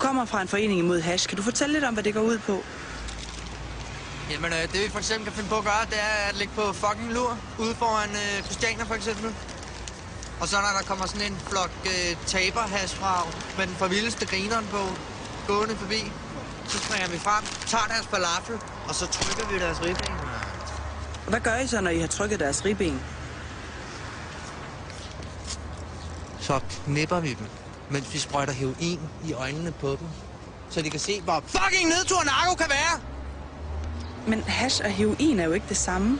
kommer fra en forening imod hash. Kan du fortælle lidt om, hvad det går ud på? Jamen, det vi for eksempel kan finde på at gøre, det er at ligge på fucking lur ude foran Christianer for eksempel. Og så når der kommer sådan en flok taberhashfrag med den for vildeste grineren på gående forbi, så springer vi frem, tager deres falafel, og så trykker vi deres ribben. Hvad gør I så, når I har trykket deres ribben? Så knipper vi dem, mens vi sprøjter heroin i øjnene på dem, så de kan se, hvor fucking nedtur narko kan være! Men hash og heroin er jo ikke det samme.